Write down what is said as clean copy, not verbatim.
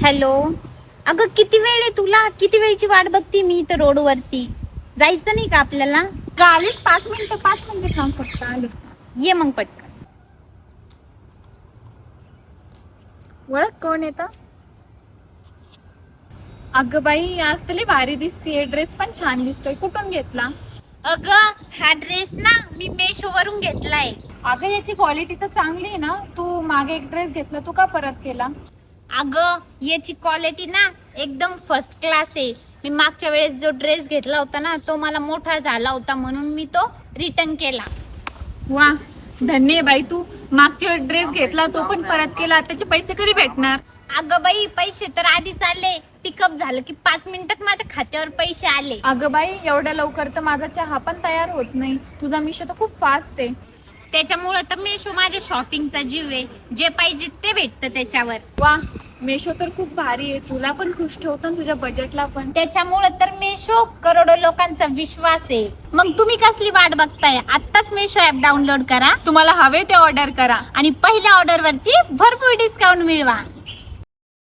Hello. अगं किती वेळ आहे तुला? किती वेळची वाट बघती मी तर रोडवरती. जायचं नाही का आपल्याला? आलीच 5 मिनिटं थांब फक्त आले. ये मग पटकन. ओळख कोण येतं? अगं बाई आज तरी भारी दिसतीये, ड्रेस पण छान दिसतोय. कुठून घेतला? अगं हा ड्रेस ना मी मेशो वरून घेतलाय. अगं याची क्वालिटी तर चांगली आहे ना. तू मागे एक ड्रेस घेतला, तू का परत केला? अगं याची क्वालिटी ना एकदम फर्स्ट क्लास आहे. मी मागच्या वेळेस जो ड्रेस घेतला होता ना तो मला मोठा झाला होता म्हणून मी तो रिटर्न केला. वा, धन्य आहे बाई तू. मागच्या वेळेस ड्रेस घेतला तो पण परत केला, त्याचे पैसे कधी भेटणार? अगं बाई पैसे तर आधीच आले. पिकअप झालं की 5 मिनिटात माझ्या खात्यावर पैसे आले. अगं बाई एवढ्या लवकर तर माझा चहा पण तयार होत नाही. तुझा मिशो तर खूप फास्ट आहे. त्याच्यामुळे तर मेशो माझ्या शॉपिंगचा जीव आहे. जे पाहिजे ते भेटतं त्याच्यावर. वा, मेशो तर खूप भारी आहे. तुला पण खुश ठेवतो आणि तुझ्या बजेटला पण. त्याच्यामुळे तर मेशो करोडो लोकांचा विश्वास आहे. मग तुम्ही कसली वाट बघताय? आत्ताच मेशो ऍप डाउनलोड करा तुम्हाला हवे ते ऑर्डर करा आणि पहिल्या ऑर्डर वरती भरपूर डिस्काउंट मिळवा.